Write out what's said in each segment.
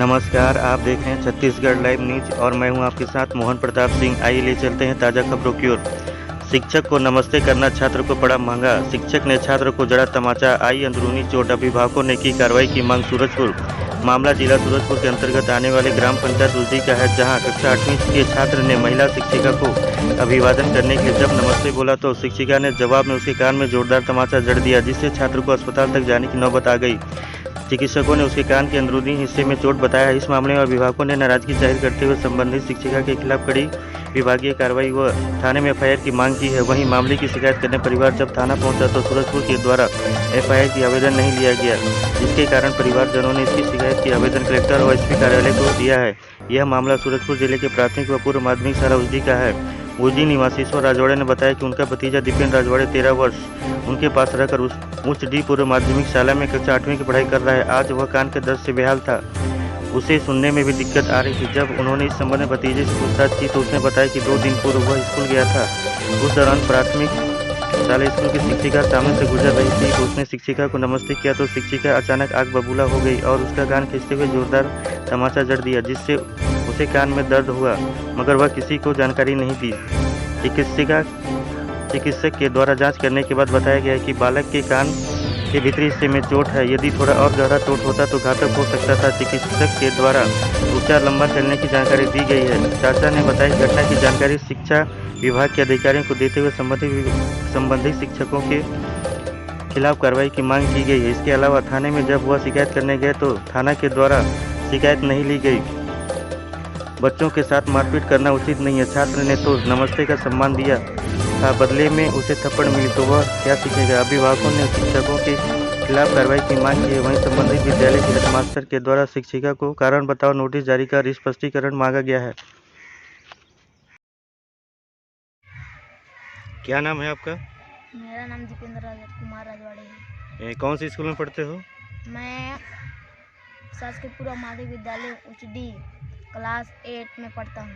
नमस्कार, आप देख रहे हैं छत्तीसगढ़ लाइव न्यूज और मैं हूं आपके साथ मोहन प्रताप सिंह। आइए ले चलते हैं ताज़ा खबरों की ओर। शिक्षक को नमस्ते करना छात्र को पड़ा महंगा, शिक्षक ने छात्र को जड़ा तमाचा, आई अंदरूनी चोट, अभिभावकों ने की कार्रवाई की मांग। सूरजपुर मामला जिला सूरजपुर के अंतर्गत आने वाले ग्राम पंचायत उजड़ी का है, जहां कक्षा 8वीं के छात्र ने महिला शिक्षिका को अभिवादन करने के लिए जब नमस्ते बोला तो शिक्षिका ने जवाब में उसके कान में जोरदार तमाचा जड़ दिया, जिससे छात्र को अस्पताल तक जाने की नौबत आ गई। चिकित्सकों ने उसके कान के अंदरूनी हिस्से में चोट बताया। इस मामले में अभिभावकों ने नाराजगी जाहिर करते हुए संबंधित शिक्षिका के खिलाफ कड़ी विभागीय कार्रवाई व थाने में एफआईआर की मांग की है। वहीं मामले की शिकायत करने परिवार जब थाना पहुंचा तो सूरजपुर के द्वारा एफआईआर की आवेदन नहीं लिया गया, जिसके कारण परिवारजनों ने इसकी शिकायत की आवेदन कलेक्टर और एसपी कार्यालय को दिया है। यह मामला सूरजपुर जिले के प्राथमिक व पूर्व माध्यमिक शाला उजड़ी का है। उजड़ी निवासी ईश्वर राजवाड़े ने बताया कि उनका भतीजा दीपेंद्र राजवाड़े 13 वर्ष उनके पास रहकर उच्च डी पूर्व माध्यमिक शाला में कक्षा 8वीं की पढ़ाई कर रहा है। आज वह कान के दर्द से बेहाल था, उसे सुनने में भी दिक्कत आ रही थी। जब उन्होंने इस संबंध में भतीजे से पूछताछ की तो उसने बताया कि 2 दिन पूर्व वह स्कूल गया था। उस दौरान प्राथमिक शाला स्कूल की शिक्षिका सामने से गुजर रही थी तो उसने शिक्षिका को नमस्ते किया तो शिक्षिका अचानक आग बबूला हो गई और उसका कान खींचते हुए जोरदार तमाचा जड़ दिया, जिससे उसे कान में दर्द हुआ, मगर वह किसी को जानकारी नहीं दी। चिकित्सक के द्वारा जांच करने के बाद बताया गया कि बालक के कान के भीतरी हिस्से में चोट है, यदि थोड़ा और गहरा चोट होता तो घातक हो सकता था। चिकित्सक के द्वारा उपचार लंबा चलने की जानकारी दी गई है। चाचा ने बताया कि घटना की जानकारी शिक्षा विभाग के अधिकारियों को देते हुए संबंधित शिक्षकों के खिलाफ कार्रवाई की मांग की गई है। इसके अलावा थाने में जब वह शिकायत करने गए तो थाना के द्वारा शिकायत नहीं ली गई। बच्चों के साथ मारपीट करना उचित नहीं है। छात्र ने तो नमस्ते का सम्मान दिया था, बदले में उसे थप्पड़ मिली तो वह क्या सीखेगा। अभिभावकों ने शिक्षकों के खिलाफ कार्रवाई की मांग की है। वहीं संबंधित विद्यालय के हेडमास्टर के द्वारा शिक्षिका को कारण बताओ नोटिस जारी कर स्पष्टीकरण मांगा गया है। क्या नाम है आपका? मेरा नाम दीपेंद्र कुमार राजवाड़े है। कौन से स्कूल में पढ़ते हो? मैं शासकीय पूर्व माध्यमिक विद्यालय उचडी क्लास 8 में पढ़ता हूँ।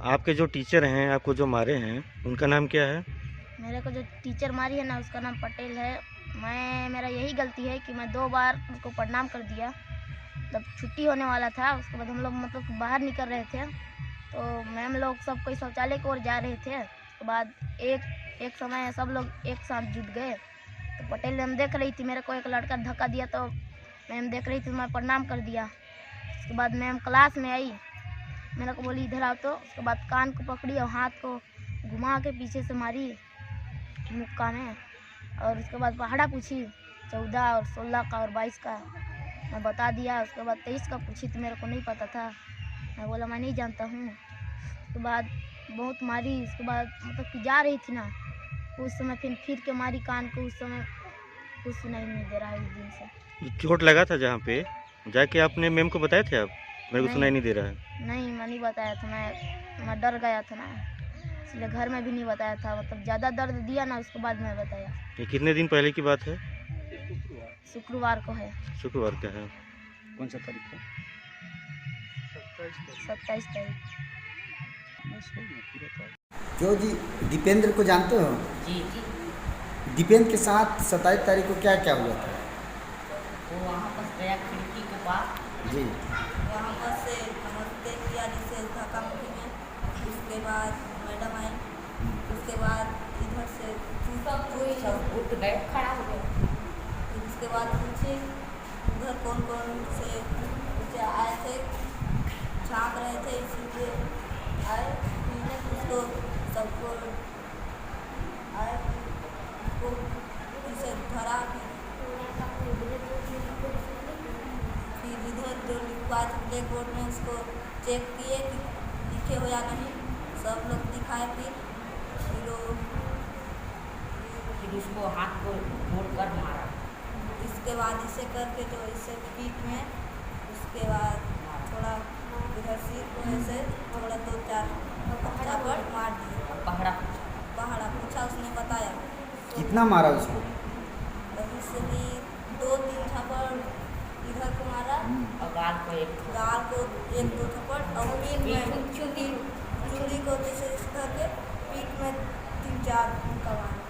आपके जो टीचर हैं, आपको जो मारे हैं, उनका नाम क्या है? मेरे को जो टीचर मारी है ना, उसका नाम पटेल है। मेरा यही गलती है कि मैं 2 बार उसको प्रणाम कर दिया। जब छुट्टी होने वाला था उसके बाद हम लोग मतलब बाहर निकल रहे थे तो मैम लोग सब कोई शौचालय की ओर जा रहे थे। उसके बाद एक समय सब लोग एक साथ जुट गए तो पटेल मैम देख रही थी, मेरे को एक लड़का धक्का दिया तो मैम देख रही थी, मैं प्रणाम कर दिया। उसके बाद मैम क्लास में आई, मेरे को बोली इधर आओ, तो उसके बाद कान को पकड़ी और हाथ को घुमा के पीछे से मारी मुक्का में, और उसके बाद पहाड़ा पूछी 14 और 16 का और 22 का मैं बता दिया। उसके बाद 23 का पूछी तो मेरे को नहीं पता था, मैं बोला मैं नहीं जानता हूँ। उसके बाद बहुत मारी। उसके बाद मतलब कि जा रही थी ना उस समय फिर के मारी कान को। उस समय कुछ सुनाई नहीं दे रहा है उस दिन से। चोट लगा था जहाँ पे जाके आपने मैम को बताया थे? आप मेरे को सुनाई नहीं दे रहा है। नहीं, मैं नहीं बताया था, मैं डर गया था ना, इसलिए घर में भी नहीं बताया था। मतलब ज़्यादा दर्द दिया ना, उसके बाद मैं बताया। ये कितने दिन पहले की बात है? शुक्रवार को है। शुक्रवार का है। कौन सा तारीख को? 27 तारीख। जो जी दीपेंद्र को जानते हो? जी जी। दीपेंद्र के साथ 27 तारीख को क्या क्या हुआ था? वो वहाँ पर गया खिड़की के पास जी। वहाँ पर से नमस्ते किया जिसे धक्का मुक्की में। उसके बाद मैडम आई, उसके बाद इधर से सब उठ गए, खड़ा हो गए। उसके बाद पूछे उधर कौन कौन से बच्चे आए थे, झाँक रहे थे, इसीलिए आए। उसको सबको आए, उसको इसे धरा। फिर इधर जो लिखवाए थे ब्लैक बोर्ड में उसको चेक किए कि लिखे हो या नहीं, सब लोग दिखाए। फिर उसको हाथ को मोड़ कर मारा। इसके बाद इसे करके जो इसे पीठ में, उसके बाद थोड़ा इधर सिर को ऐसे थोड़ा 2-4 झापड़ मार दिए। पहाड़ा पूछा, उसने बताया। कितना मारा उसको? वहीं से भी 2-3 झापड़ इधर को मारा और गाल को 1-2 थप्पड़ और पीठ में चुंडी को जैसे धर के पीठ में 3-4 मुक्का मारा।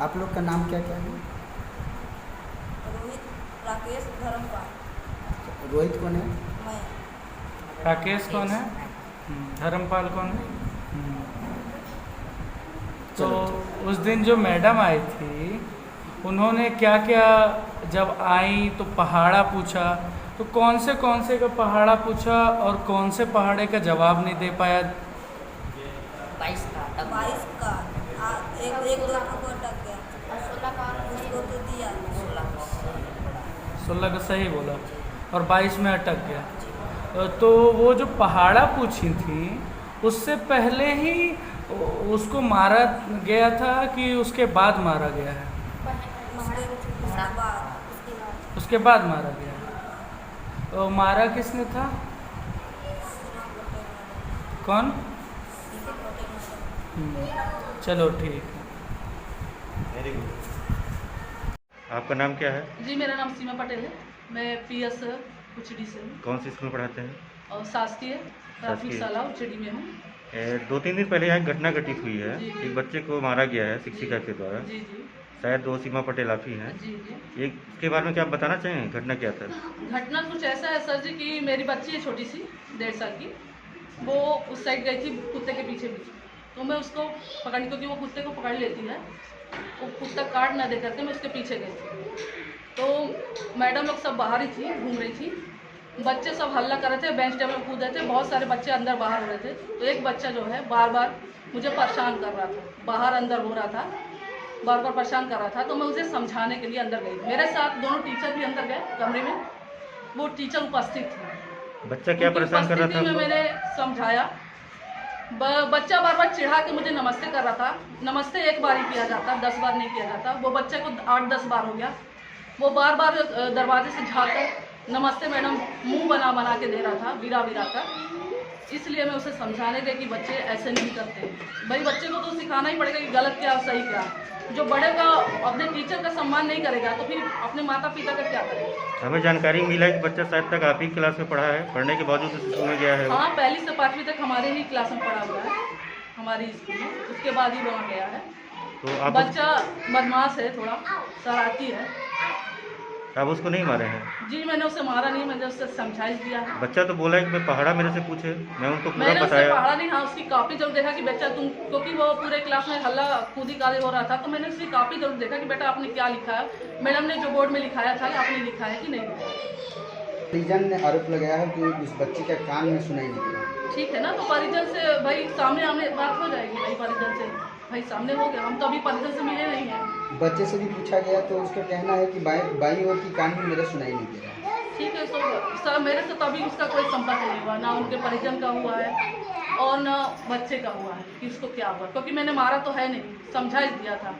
आप लोग का नाम क्या क्या है? रोहित, राकेश, धर्मपाल। रोहित कौन है? मैं राकेश कौन है? धर्मपाल कौन है? तो उस दिन जो मैडम आई थी उन्होंने क्या क्या, जब आई तो पहाड़ा पूछा, तो कौन से का पहाड़ा पूछा और कौन से पहाड़े का जवाब नहीं दे पाया? 22 का तब 22 का एक दो को अटक गया, और 16 का उसको तो दिया। 16 का सही बोला और 22 में अटक गया। तो वो जो पहाड़ा पूछी थी उससे पहले ही उसको मारा गया था कि उसके बाद मारा गया है? उसके बाद मारा गया है। तो मारा किसने था? कौन? चलो ठीक है। Very good. आपका नाम क्या है? जी मेरा नाम सीमा पटेल है। मैं पीएस उचड़ी से हूँ कौन सी स्कूल में पढ़ाते हैं? और शासकीय प्राथमिक शासकीय। शाला उचड़ी में हूँ। 2-3 दिन पहले यहाँ एक घटना घटित हुई है। जी। एक बच्चे को मारा गया है शिक्षिका के द्वारा। जी जी शायद वो सीमा पटेल आप ही हैं। जी जी। एक इसके बारे में क्या आप बताना चाहेंगे, घटना क्या था? घटना कुछ ऐसा है सर जी कि मेरी बच्ची है छोटी सी 1.5 साल की, वो उस साइड गई थी कुत्ते के पीछे पीछे, तो मैं उसको पकड़ने, क्योंकि वो कुत्ते को पकड़ लेती है, वो कुत्ता काट ना दे करके मैं उसके पीछे गई थी। तो मैडम लोग सब बाहर ही थी, घूम रही थी, बच्चे सब हल्ला कर रहे थे, बेंच टेबल कूद रहे थे, बहुत सारे बच्चे अंदर बाहर हो रहे थे। तो एक बच्चा जो है बार बार मुझे परेशान कर रहा था, बाहर अंदर हो रहा था, बार बार परेशान कर रहा था। तो मैं उसे समझाने के लिए अंदर गई। मेरे साथ दोनों टीचर भी अंदर गए कमरे में, वो टीचर उपस्थित थे। बच्चा क्या उनकी परेशान कर रहा उपस्थिति था? में मैंने समझाया। बच्चा बार बार चिढ़ा के मुझे नमस्ते कर रहा था। नमस्ते एक बार ही किया जाता, 10 बार नहीं किया जाता। वो बच्चे को 8-10 बार हो गया। वो बार बार दरवाजे से झाँक कर नमस्ते मैडम मुंह बना बना के दे रहा था, विरा विरा कर। इसलिए मैं उसे समझाने गई कि बच्चे ऐसे नहीं करते। भाई बच्चे को तो सिखाना ही पड़ेगा कि गलत क्या सही क्या। जो बड़े का अपने टीचर का सम्मान नहीं करेगा तो फिर अपने माता पिता का क्या करेगा। हमें जानकारी मिला है कि बच्चा शायद तक आप ही क्लास में पढ़ा है, पढ़ने के बावजूद उस स्कूल में गया है वो। हाँ, 1 से 5वीं तक हमारे ही क्लास में पढ़ा हुआ है, हमारी स्कूल में। उसके बाद ही वहाँ गया है। तो आप बच्चा बदमाश है, थोड़ा शरारती है। आप उसको नहीं मारे हैं? जी मैंने उसे मारा नहीं, मैंने उससे समझाइश दिया है। बच्चा तो बोला है कि मैं पहाड़ा मेरे से पूछे, मैं उनको पूरा मैंने उसे बताया। पढ़ा नहीं, हाँ उसकी कॉपी जरूर देखा कि बच्चा तुम, क्योंकि वो पूरे क्लास में हल्ला कूदी कादी हो रहा था, तो मैंने उसकी कॉपी जरूर देखा कि बेटा आपने क्या लिखा है, मैडम ने जो बोर्ड में लिखाया था आपने लिखा है कि नहीं लिखा है। परिजन ने आरोप लगाया है कि उस बच्चे के कान में सुनाई नहीं दिया। ठीक है ना, तो परिजन से भाई सामने आमने बात हो जाएगी। भाई परिजन से भाई सामने हो गया, हम तो अभी परिजन से मिले नहीं हैं। बच्चे से भी पूछा गया तो उसका कहना है कि बाई ओर की कान में मेरा सुनाई नहीं दे रहा है। ठीक है, तो सर मेरे से तो अभी उसका कोई संपर्क नहीं हुआ, ना उनके परिजन का हुआ है और ना बच्चे का हुआ है कि उसको क्या हुआ, क्योंकि मैंने मारा तो है नहीं, समझा ही दिया था।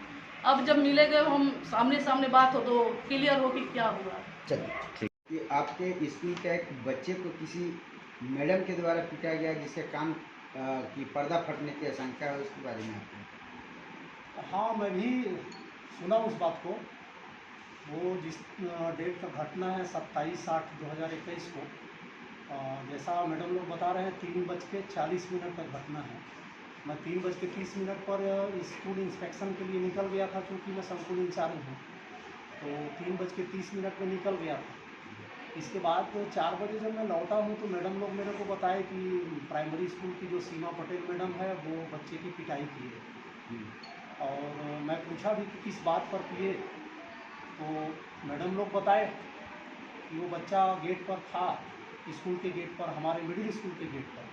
अब जब मिले गए हम सामने सामने बात हो तो क्लियर हो कि क्या हुआ। चलिए, कि आपके स्कूल के एक बच्चे को किसी मैडम के द्वारा पीटा गया जिसके कान की पर्दा फटने की आशंका है, उसके बारे में आपको? हाँ, मैं भी सुना उस बात को। वो जिस डेट का घटना है 27/8/2021 को, जैसा मैडम लोग बता रहे हैं 3:40 का घटना है। मैं 3:30 पर स्कूल इंस्पेक्शन के लिए निकल गया था, क्योंकि मैं संकुल इंचार्ज हूँ। तो 3:30 में निकल गया था। इसके बाद 4 बजे जब मैं लौटा हूँ तो मैडम लोग मेरे को बताए कि प्राइमरी स्कूल की जो सीमा पटेल मैडम है वो बच्चे की पिटाई की है। और मैं पूछा भी कि किस बात पर किए, तो मैडम लोग बताए कि वो बच्चा गेट पर था, स्कूल के गेट पर, हमारे मिडिल स्कूल के गेट पर।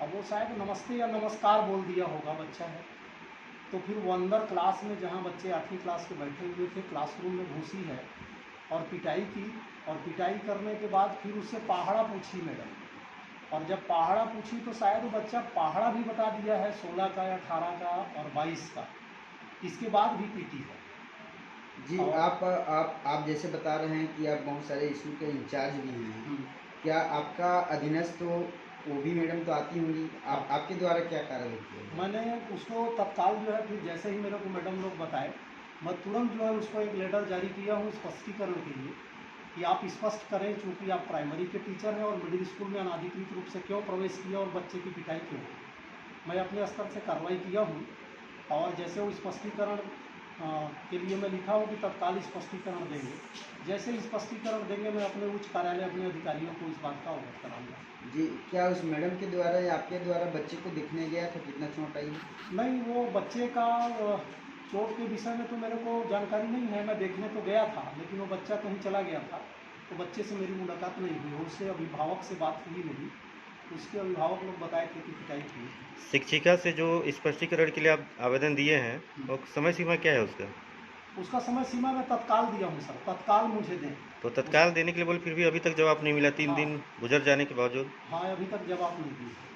अब वो शायद नमस्ते या नमस्कार बोल दिया होगा, बच्चा है। तो फिर वो अंदर क्लास में, जहाँ बच्चे 8वीं क्लास के बैठे हुए थे, क्लासरूम में घुसी है और पिटाई की। और पिटाई करने के बाद फिर उससे पहाड़ा पूछी मैडम। और जब पहाड़ा पूछी तो शायद वो बच्चा पहाड़ा भी बता दिया है, 16 का या 18 का और 22 का। इसके बाद भी पीटी है जी। आप जैसे बता रहे हैं कि आप बहुत सारे स्कूल के इंचार्ज भी हैं, क्या आपका अधीनस्थ तो वो भी मैडम तो आती होंगी, आपके द्वारा क्या कार्रवाई की? मैंने उसको तत्काल जो है, फिर जैसे ही मेरे को मैडम लोग बताए, मैं तुरंत जो है उसको एक लेटर जारी किया हूँ स्पष्टीकरण के लिए कि आप स्पष्ट करें, चूँकि आप प्राइमरी के टीचर हैं और मिडिल स्कूल में अनाधिकृत रूप से क्यों प्रवेश किया और बच्चे की पिटाई क्यों। मैं अपने स्तर से कार्रवाई किया हूँ और जैसे वो स्पष्टीकरण के लिए मैं लिखा हूँ कि तत्काल स्पष्टीकरण देंगे। जैसे ही स्पष्टीकरण देंगे मैं अपने उच्च कार्यालय अपने अधिकारियों को इस बात का अवगत कराऊंगा। जी, क्या उस मैडम के द्वारा या आपके द्वारा बच्चे को देखने गया था, कितना चोट आई? नहीं, वो बच्चे का चोट के विषय में तो मेरे को जानकारी नहीं है। मैं देखने तो गया था, लेकिन वो बच्चा कहीं चला गया था, तो बच्चे से मेरी मुलाकात नहीं हुई। उससे अभिभावक से बात हुई नहीं। उसके अभिभावक लोग बताए थे कि पिटाई हुई। शिक्षिका से जो स्पष्टीकरण के लिए आप आवेदन दिए हैं, और समय सीमा क्या है उसका? उसका समय सीमा मैं तत्काल दिया हूँ सर, तत्काल मुझे दें। तो तत्काल देने के लिए बोले, फिर भी अभी तक जवाब नहीं मिला, 3 हाँ। दिन गुजर जाने के बावजूद। हाँ, अभी तक जवाब नहीं दिया।